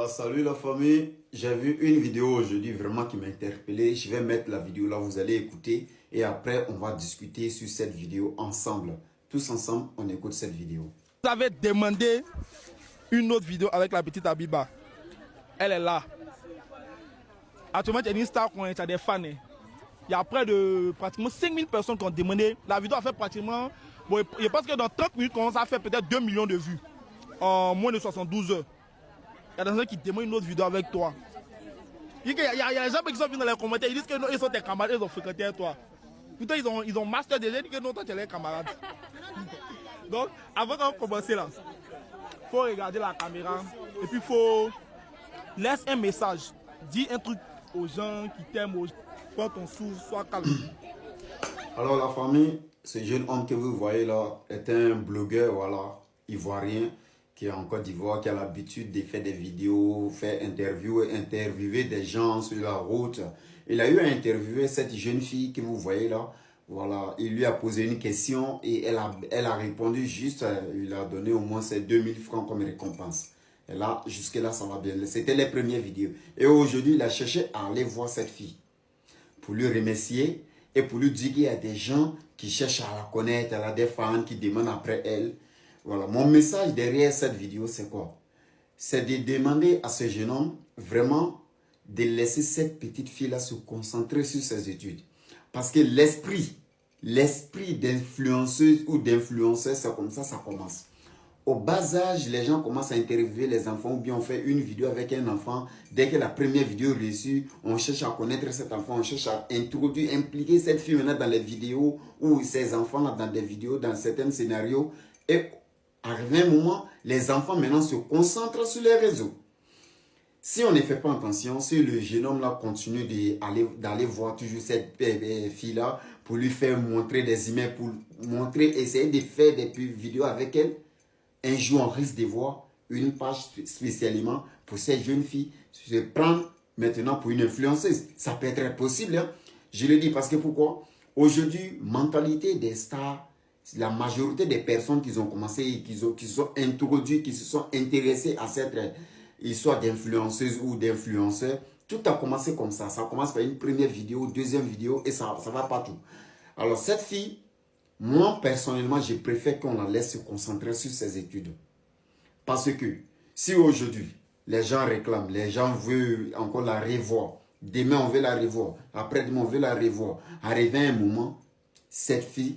Salut la famille, j'ai vu une vidéo aujourd'hui vraiment qui m'a interpellé. Je vais mettre la vidéo là, vous allez écouter et après on va discuter sur cette vidéo ensemble. Tous ensemble, on écoute cette vidéo. Vous avez demandé une autre vidéo avec la petite Abiba. Elle est là. Actuellement, tu as une star, tu as des fans. Il y a près de pratiquement 5000 personnes qui ont demandé. La vidéo a fait pratiquement, bon, je pense que dans 30 minutes, ça a fait peut-être 2 millions de vues en moins de 72 heures. Il y a des gens qui demandent une autre vidéo avec toi. Il y a des gens qui sont venus dans les commentaires, ils disent que non, ils sont tes camarades, ils ont fréquenté avec toi. Putain, ils ont master déjà, ils disent que non, toi tu es les camarades. Donc, avant de commencer là, il faut regarder la caméra et puis il faut laisser un message. Dis un truc aux gens qui t'aiment, prends ton souffle, sois calme. Alors la famille, ce jeune homme que vous voyez là est un blogueur, voilà, ivoirien qui est en Côte d'Ivoire, qui a l'habitude de faire des vidéos, faire interviewer des gens sur la route. Il a eu à interviewer cette jeune fille que vous voyez là. Voilà, il lui a posé une question et elle a répondu juste, il a donné au moins ses 2000 francs comme récompense. Et là, jusque-là, ça va bien. C'était les premières vidéos. Et aujourd'hui, il a cherché à aller voir cette fille pour lui remercier et pour lui dire qu'il y a des gens qui cherchent à la connaître, elle a des fans qui demandent après elle. Voilà, mon message derrière cette vidéo, c'est quoi? C'est de demander à ce jeune homme vraiment de laisser cette petite fille-là se concentrer sur ses études. Parce que l'esprit d'influenceuse ou d'influenceur, c'est comme ça commence. Au bas âge, les gens commencent à interviewer les enfants ou bien on fait une vidéo avec un enfant. Dès que la première vidéo est reçue, on cherche à connaître cet enfant, on cherche à introduire, impliquer cette fille maintenant dans les vidéos ou ces enfants dans des vidéos, dans certains scénarios. Et arrivé un moment, les enfants maintenant se concentrent sur les réseaux. Si on ne fait pas attention, si le jeune homme là continue d'aller voir toujours cette fille-là pour lui faire montrer des images, pour montrer, essayer de faire des vidéos avec elle, un jour, on risque de voir une page spécialement pour cette jeune fille se prendre maintenant pour une influenceuse. Ça peut être possible. Hein? Je le dis parce que pourquoi? Aujourd'hui, mentalité des stars, la majorité des personnes qui ont commencé, qui sont introduites, qui se sont intéressées à cette histoire d'influenceuse ou d'influenceur, tout a commencé comme ça. Ça commence par une première vidéo, deuxième vidéo et ça va partout. Alors cette fille, moi, personnellement, je préfère qu'on la laisse se concentrer sur ses études. Parce que si aujourd'hui, les gens réclament, les gens veulent encore la revoir, demain on veut la revoir, après-demain on veut la revoir, arrivé à un moment, cette fille,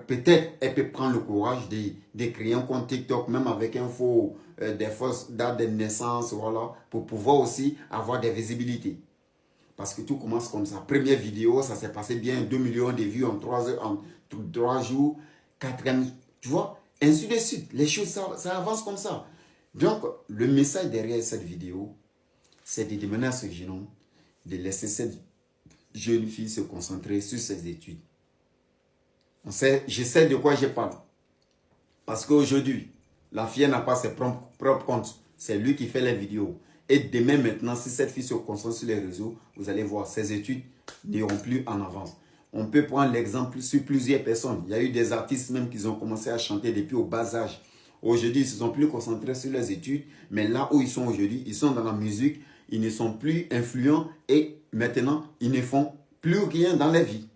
peut-être elle peut prendre le courage de créer un compte TikTok, même avec des fausses dates de naissance, voilà, pour pouvoir aussi avoir des visibilités. Parce que tout commence comme ça. Première vidéo, ça s'est passé bien, 2 millions de vues en 3 heures, en 3 jours, 4 ans, tu vois, ainsi de suite. Les choses, ça avance comme ça. Donc, le message derrière cette vidéo, c'est de demander à ce jeune homme de laisser cette jeune fille se concentrer sur ses études. Je sais de quoi je parle. Parce qu'aujourd'hui, la fille n'a pas ses propres comptes. C'est lui qui fait les vidéos. Et demain maintenant, si cette fille se concentre sur les réseaux, vous allez voir, ses études n'iront plus en avance. On peut prendre l'exemple sur plusieurs personnes. Il y a eu des artistes même qui ont commencé à chanter depuis au bas âge. Aujourd'hui, ils ne se sont plus concentrés sur les études. Mais là où ils sont aujourd'hui, ils sont dans la musique. Ils ne sont plus influents. Et maintenant, ils ne font plus rien dans la vie.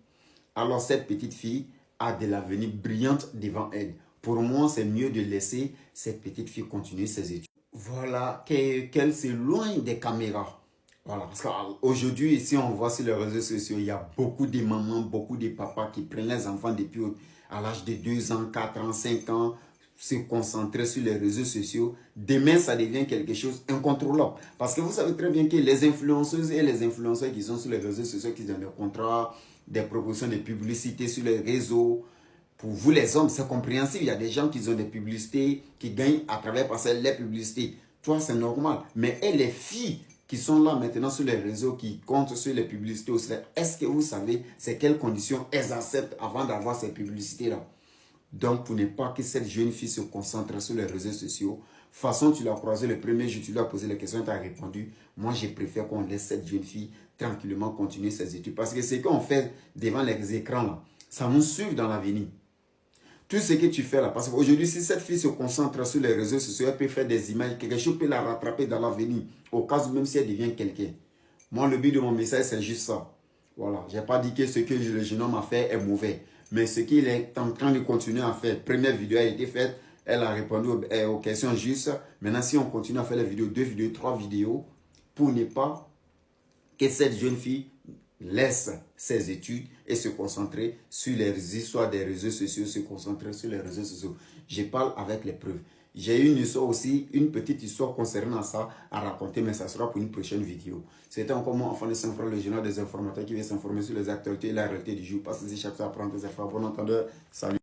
Alors cette petite fille a de l'avenir brillante devant elle. Pour moi, c'est mieux de laisser cette petite fille continuer ses études. Voilà, qu'elle s'éloigne des caméras. Voilà, parce qu'aujourd'hui, si on voit sur les réseaux sociaux, il y a beaucoup de mamans, beaucoup de papas qui prennent les enfants depuis à l'âge de 2 ans, 4 ans, 5 ans, se concentrer sur les réseaux sociaux. Demain, ça devient quelque chose d'incontrôlable. Parce que vous savez très bien que les influenceuses et les influenceurs qui sont sur les réseaux sociaux, qui ont des contrats, des propositions de publicité sur les réseaux, pour vous les hommes, c'est compréhensible. Il y a des gens qui ont des publicités, qui gagnent à travers les publicités. Toi, c'est normal. Mais et les filles qui sont là maintenant sur les réseaux, qui comptent sur les publicités aussi, est-ce que vous savez c'est quelles conditions elles acceptent avant d'avoir ces publicités-là? Donc, pour ne pas que cette jeune fille se concentre sur les réseaux sociaux, façon tu l'as croisé le premier jour, tu lui as posé la question, tu as répondu. Moi, je préfère qu'on laisse cette jeune fille tranquillement continuer ses études. Parce que ce qu'on fait devant les écrans, là, ça nous suit dans l'avenir. Tout ce que tu fais là, parce qu'aujourd'hui, si cette fille se concentre sur les réseaux sociaux, elle peut faire des images, quelque chose peut la rattraper dans l'avenir, au cas où même si elle devient quelqu'un. Moi, le but de mon message, c'est juste ça. Voilà, je n'ai pas dit que ce que le jeune homme a fait est mauvais, mais ce qu'il est en train de continuer à faire, première vidéo a été faite, elle a répondu aux questions justes. Maintenant, si on continue à faire les vidéos, 2 vidéos, 3 vidéos, pour ne pas que cette jeune fille laisse ses études et se concentrer sur les histoires des réseaux sociaux, se concentrer sur les réseaux sociaux. Je parle avec les preuves. J'ai une histoire aussi, une petite histoire concernant ça à raconter, mais ça sera pour une prochaine vidéo. C'était encore mon enfant de Saint-Front, le journal des informateurs qui vient s'informer sur les actualités et la réalité du jour. Parce que si chaque fois apprendre des affaires, bon entendeur, salut.